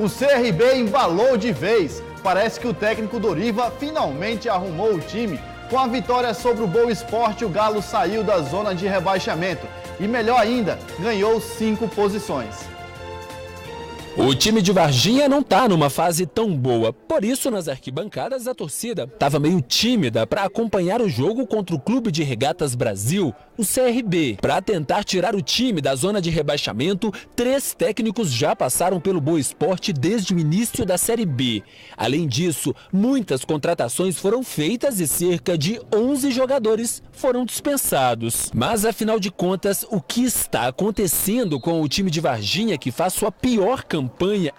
O CRB embalou de vez. Parece que o técnico Doriva finalmente arrumou o time. Com a vitória sobre o Boa Esporte, o Galo saiu da zona de rebaixamento. E melhor ainda, ganhou 5 posições. O time de Varginha não tá numa fase tão boa, por isso nas arquibancadas a torcida estava meio tímida para acompanhar o jogo contra o Clube de Regatas Brasil, o CRB. Para tentar tirar o time da zona de rebaixamento, 3 técnicos já passaram pelo Boa Esporte desde o início da Série B. Além disso, muitas contratações foram feitas e cerca de 11 jogadores foram dispensados. Mas afinal de contas, o que está acontecendo com o time de Varginha, que faz sua pior campanha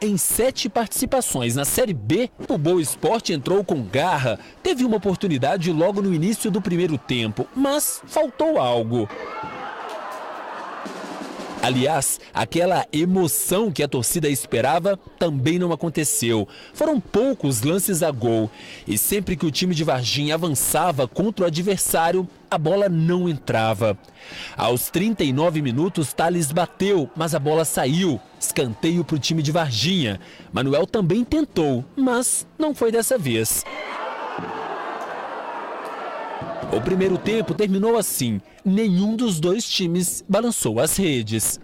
em 7 participações na Série B? O Boa Esporte entrou com garra, teve uma oportunidade logo no início do primeiro tempo, mas faltou algo. Aliás, aquela emoção que a torcida esperava também não aconteceu. Foram poucos lances a gol e sempre que o time de Varginha avançava contra o adversário, a bola não entrava. Aos 39 minutos, Thales bateu, mas a bola saiu. Escanteio para o time de Varginha. Manuel também tentou, mas não foi dessa vez. O primeiro tempo terminou assim. Nenhum dos dois times balançou as redes.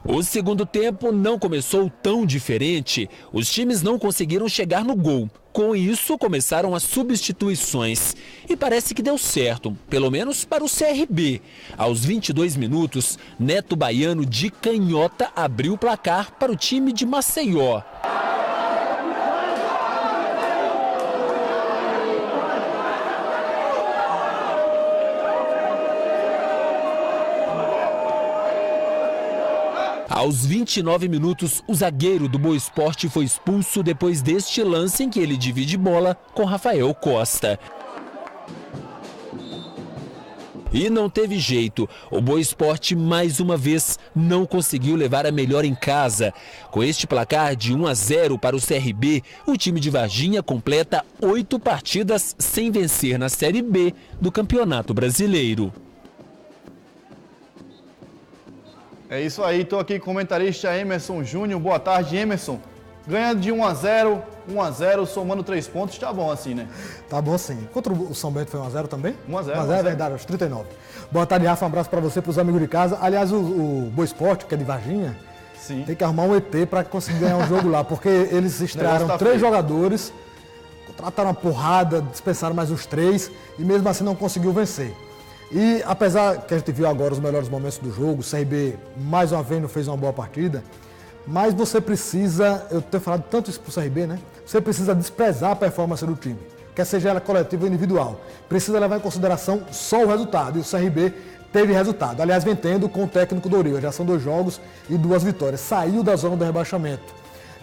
O segundo tempo não começou tão diferente. Os times não conseguiram chegar no gol. Com isso, começaram as substituições. E parece que deu certo, pelo menos para o CRB. Aos 22 minutos, Neto Baiano de canhota abriu o placar para o time de Maceió. Aos 29 minutos, o zagueiro do Boa Esporte foi expulso depois deste lance em que ele divide bola com Rafael Costa. E não teve jeito, o Boa Esporte mais uma vez não conseguiu levar a melhor em casa. Com este placar de 1-0 para o CRB, o time de Varginha completa 8 partidas sem vencer na Série B do Campeonato Brasileiro. É isso aí, estou aqui com o comentarista Emerson Júnior. Boa tarde, Emerson. Ganha de 1-0, somando 3 pontos, tá bom assim, né? Tá bom sim. Contra o São Bento foi 1-0 também? 1-0. 1-0 é verdade, aos 39. Boa tarde, Rafa, um abraço para você, para os amigos de casa. Aliás, o Boa Esporte, que é de Varginha, sim, tem que arrumar um ET para conseguir ganhar um jogo lá, porque eles estrearam 3 jogadores, contrataram uma porrada, dispensaram mais os 3 e mesmo assim não conseguiu vencer. E apesar que a gente viu agora os melhores momentos do jogo, o CRB mais uma vez não fez uma boa partida, mas você precisa, eu tenho falado tanto isso pro CRB, né? Você precisa desprezar a performance do time, quer seja ela coletiva ou individual. Precisa levar em consideração só o resultado, e o CRB teve resultado. Aliás, vem tendo com o técnico Doriva, já são 2 jogos e 2 vitórias. Saiu da zona do rebaixamento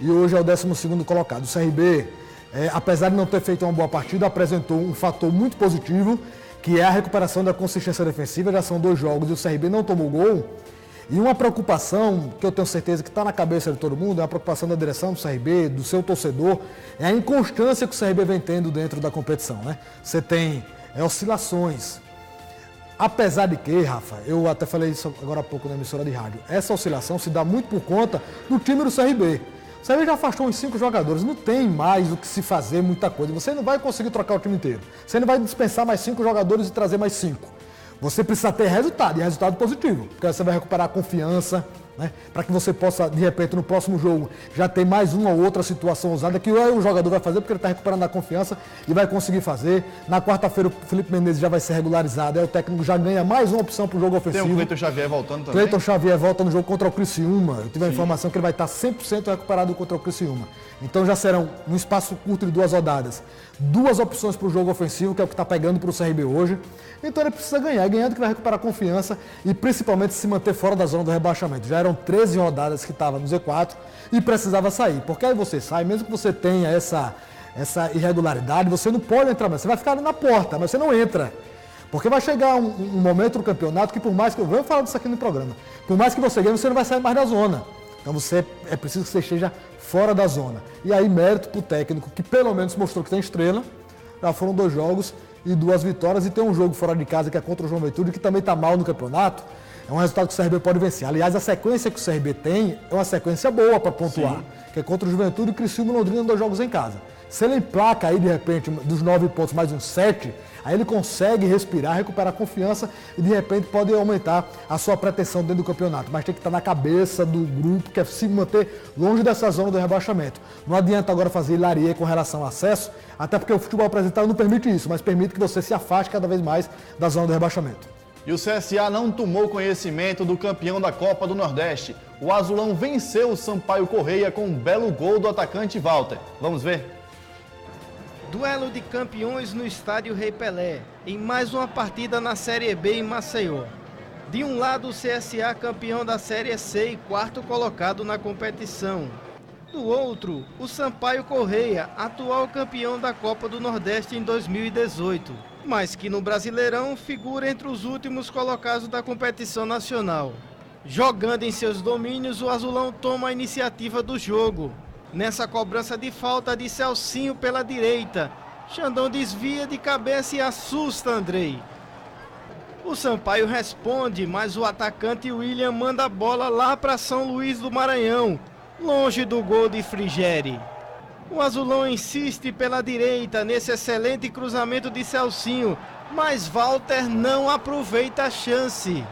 e hoje é o 12º colocado. O CRB, apesar de não ter feito uma boa partida, apresentou um fator muito positivo, que é a recuperação da consistência defensiva. Já são 2 jogos e o CRB não tomou gol. E uma preocupação que eu tenho certeza que está na cabeça de todo mundo, é a preocupação da direção do CRB, do seu torcedor, é a inconstância que o CRB vem tendo dentro da competição, né? Você tem oscilações. Apesar de que, Rafa, eu até falei isso agora há pouco na emissora de rádio, essa oscilação se dá muito por conta do time do CRB. O CRB já afastou uns 5 jogadores, não tem mais o que se fazer, muita coisa. Você não vai conseguir trocar o time inteiro. Você não vai dispensar mais 5 jogadores e trazer mais 5. Você precisa ter resultado, e resultado positivo, porque você vai recuperar a confiança, né? Para que você possa, de repente, no próximo jogo, já ter mais uma ou outra situação ousada que o jogador vai fazer, porque ele está recuperando a confiança e vai conseguir fazer. Na quarta-feira, o Felipe Menezes já vai ser regularizado, aí o técnico já ganha mais uma opção para o jogo ofensivo. Tem o Cleiton Xavier voltando também. Cleiton Xavier volta no jogo contra o Criciúma. Eu tive a informação que ele vai estar 100% recuperado contra o Criciúma. Então já serão, num espaço curto de 2 rodadas, 2 opções para o jogo ofensivo, que é o que está pegando para o CRB hoje. Então ele precisa ganhar, ganhando que vai recuperar a confiança e principalmente se manter fora da zona do rebaixamento. Já eram 13 rodadas que estava no Z4 e precisava sair, porque aí você sai, mesmo que você tenha essa irregularidade, você não pode entrar mais, você vai ficar ali na porta, mas você não entra. Porque vai chegar um momento no campeonato que, por mais que eu venho falar disso aqui no programa, por mais que você ganhe, você não vai sair mais da zona. Então é preciso que você esteja fora da zona. E aí mérito para o técnico, que pelo menos mostrou que tem estrela. Já foram 2 jogos e 2 vitórias, e tem um jogo fora de casa que é contra o João Ventura, que também está mal no campeonato. É um resultado que o CRB pode vencer. Aliás, a sequência que o CRB tem é uma sequência boa para pontuar, que é contra o Juventude e Criciúma e Londrina, 2 jogos em casa. Se ele emplaca aí, de repente, dos 9 pontos mais uns 7, aí ele consegue respirar, recuperar a confiança e, de repente, pode aumentar a sua pretensão dentro do campeonato. Mas tem que estar na cabeça do grupo, que é se manter longe dessa zona do rebaixamento. Não adianta agora fazer hilaria com relação ao acesso, até porque o futebol apresentado não permite isso, mas permite que você se afaste cada vez mais da zona do rebaixamento. E o CSA não tomou conhecimento do campeão da Copa do Nordeste. O Azulão venceu o Sampaio Correia com um belo gol do atacante Walter. Vamos ver? Duelo de campeões no estádio Rei Pelé, em mais uma partida na Série B em Maceió. De um lado, o CSA, campeão da Série C e 4º colocado na competição. Do outro, o Sampaio Correia, atual campeão da Copa do Nordeste em 2018, mas que no Brasileirão figura entre os últimos colocados da competição nacional. Jogando em seus domínios, o Azulão toma a iniciativa do jogo. Nessa cobrança de falta de Celcinho pela direita, Xandão desvia de cabeça e assusta Andrei. O Sampaio responde, mas o atacante William manda a bola lá para São Luís do Maranhão, longe do gol de Frigeri. O Azulão insiste pela direita nesse excelente cruzamento de Celcinho, mas Walter não aproveita a chance.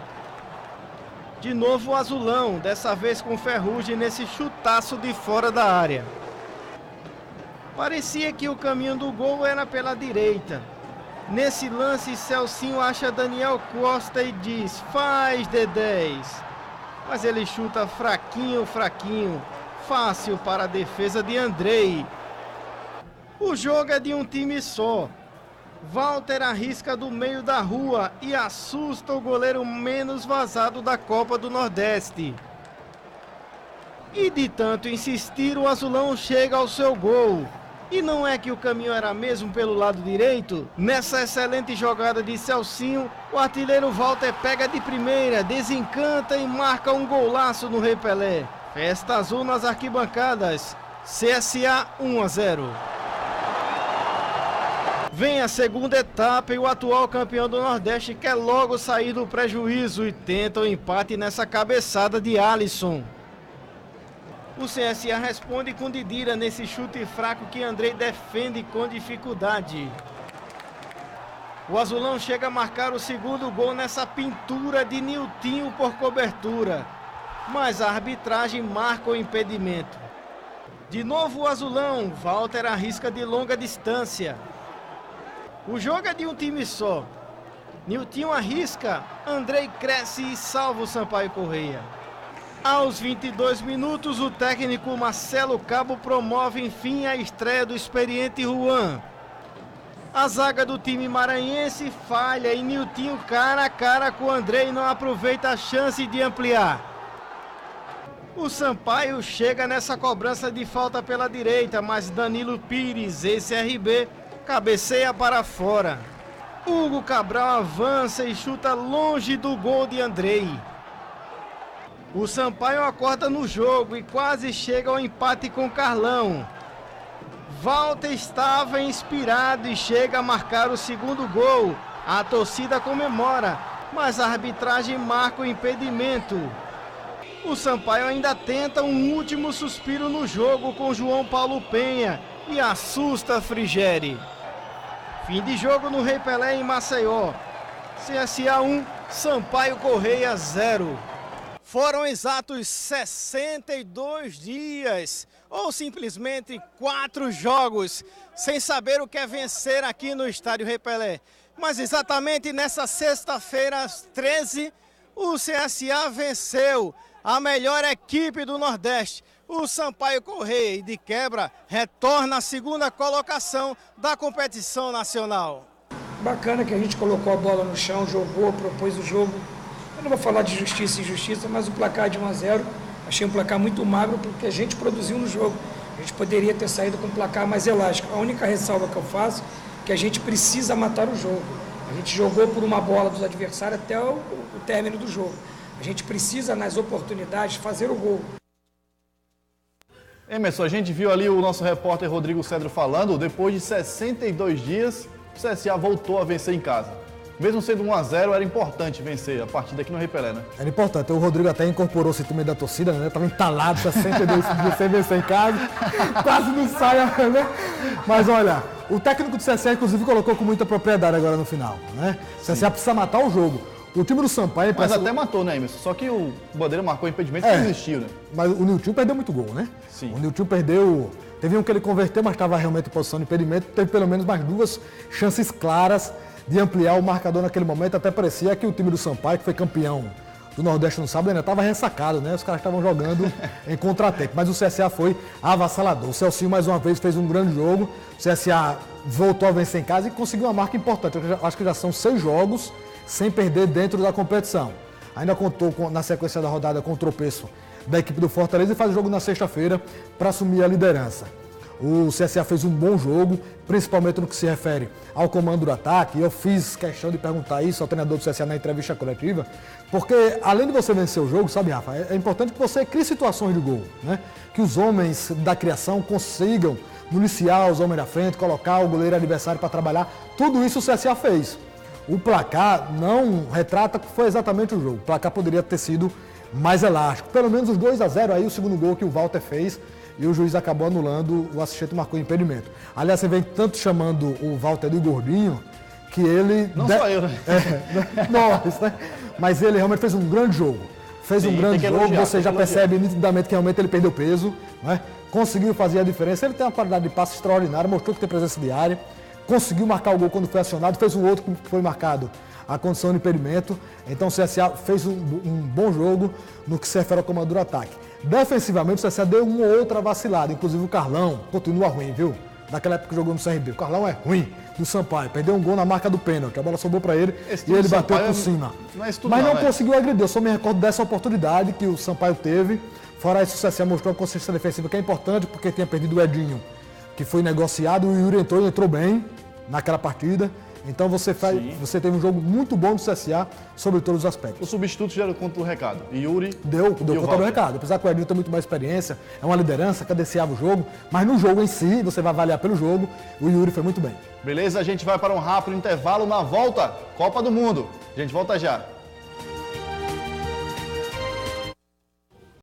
De novo o Azulão, dessa vez com Ferrugem nesse chutaço de fora da área. Parecia que o caminho do gol era pela direita. Nesse lance, Celcinho acha Daniel Costa e diz: faz D10. Mas ele chuta fraquinho, fácil para a defesa de Andrei. O jogo é de um time só. Walter arrisca do meio da rua e assusta o goleiro menos vazado da Copa do Nordeste. E de tanto insistir, o Azulão chega ao seu gol. E não é que o caminho era mesmo pelo lado direito? Nessa excelente jogada de Celcinho, o artilheiro Walter pega de primeira, desencanta e marca um golaço no Rei Pelé. Festa azul nas arquibancadas. CSA 1-0. Vem a segunda etapa e o atual campeão do Nordeste quer logo sair do prejuízo e tenta o empate nessa cabeçada de Alisson. O CSA responde com Didira nesse chute fraco que Andrei defende com dificuldade. O Azulão chega a marcar o segundo gol nessa pintura de Niltinho por cobertura, mas a arbitragem marca o impedimento. De novo o Azulão, Walter arrisca de longa distância. O jogo é de um time só. Niltinho arrisca, Andrei cresce e salva o Sampaio Correia. Aos 22 minutos, o técnico Marcelo Cabo promove enfim a estreia do experiente Juan. A zaga do time maranhense falha e Niltinho cara a cara com Andrei não aproveita a chance de ampliar. O Sampaio chega nessa cobrança de falta pela direita, mas Danilo Pires, ex-CRB, cabeceia para fora. Hugo Cabral avança e chuta longe do gol de Andrei. O Sampaio acorda no jogo e quase chega ao empate com Carlão. Walter estava inspirado e chega a marcar o segundo gol. A torcida comemora, mas a arbitragem marca o impedimento. O Sampaio ainda tenta um último suspiro no jogo com João Paulo Penha e assusta Frigeri. Fim de jogo no Rei Pelé em Maceió. CSA 1, Sampaio Correia 0. Foram exatos 62 dias, ou simplesmente 4 jogos, sem saber o que é vencer aqui no estádio Rei Pelé. Mas exatamente nessa sexta-feira, às 13, o CSA venceu a melhor equipe do Nordeste, o Sampaio Correia, e de quebra retorna à segunda colocação da competição nacional. Bacana que a gente colocou a bola no chão, jogou, propôs o jogo. Eu não vou falar de justiça e injustiça, mas o placar de 1-0, achei um placar muito magro porque a gente produziu no jogo. A gente poderia ter saído com um placar mais elástico. A única ressalva que eu faço é que a gente precisa matar o jogo. A gente jogou por uma bola dos adversários até o término do jogo. A gente precisa, nas oportunidades, fazer o gol. Emerson, a gente viu ali o nosso repórter Rodrigo Cedro falando, depois de 62 dias, o CSA voltou a vencer em casa. mesmo sendo 1-0, era importante vencer a partida aqui no Rei Pelé, né? Era importante. O Rodrigo até incorporou o sentimento da torcida, né? Tava entalado 62 dias sem vencer em casa. Quase não sai, né? Mas olha, o técnico do CSA, inclusive, colocou com muita propriedade agora no final, né? O CSA precisa matar o jogo. O time do Sampaio... Mas até matou, né, Emerson? Só que o Bandeira marcou impedimento que não existiu, né? Mas o Nilton perdeu muito gol, né? Sim. O Nilton perdeu... Teve um que ele converteu, mas estava realmente em posição de impedimento. Teve pelo menos mais 2 chances claras de ampliar o marcador naquele momento. Até parecia que o time do Sampaio, que foi campeão do Nordeste no sábado, ainda estava ressacado, né? Os caras estavam jogando em contratempo. Mas o CSA foi avassalador. O Celcinho, mais uma vez, fez um grande jogo. O CSA voltou a vencer em casa e conseguiu uma marca importante. Eu acho que já são 6 jogos sem perder dentro da competição. Ainda contou na sequência da rodada com o tropeço da equipe do Fortaleza e faz o jogo na sexta-feira para assumir a liderança. O CSA fez um bom jogo, principalmente no que se refere ao comando do ataque. Eu fiz questão de perguntar isso ao treinador do CSA na entrevista coletiva, porque além de você vencer o jogo, sabe, Rafa, é importante que você crie situações de gol, né? Que os homens da criação consigam municiar os homens da frente, colocar o goleiro adversário para trabalhar. Tudo isso o CSA fez. O placar não retrata que foi exatamente o jogo. O placar poderia ter sido mais elástico. Pelo menos os 2-0 aí, o segundo gol que o Walter fez e o juiz acabou anulando, o assistente marcou impedimento. Aliás, você vem tanto chamando o Walter de gordinho que ele... Não só eu, né? Nós, né? Mas ele realmente fez um grande jogo. Fez um grande jogo, você já percebe nitidamente que realmente ele perdeu peso, né? Conseguiu fazer a diferença. Ele tem uma qualidade de passe extraordinária, mostrou que tem presença de área. Conseguiu marcar o gol quando foi acionado, fez um outro que foi marcado a condição de impedimento. Então o CSA fez um bom jogo no que se refere ao comando do ataque. Defensivamente o CSA deu uma ou outra vacilada, inclusive o Carlão continua ruim, viu? Daquela época que jogou no CRB. O Carlão é ruim do Sampaio, perdeu um gol na marca do pênalti, a bola sobrou para ele e ele bateu por cima. Mas não conseguiu agredir, eu só me recordo dessa oportunidade que o Sampaio teve. Fora isso, o CSA mostrou uma consistência defensiva que é importante, porque tinha perdido o Edinho, que foi negociado, o Yuri entrou bem naquela partida. Então você teve um jogo muito bom do CSA sobre todos os aspectos. O substituto já deu conta do recado. Yuri deu conta do recado. Apesar que o Edinho tem muito mais experiência, é uma liderança, cadenciava o jogo, mas no jogo em si, você vai avaliar pelo jogo, o Yuri foi muito bem. Beleza, a gente vai para um rápido intervalo. Na volta, Copa do Mundo. A gente volta já.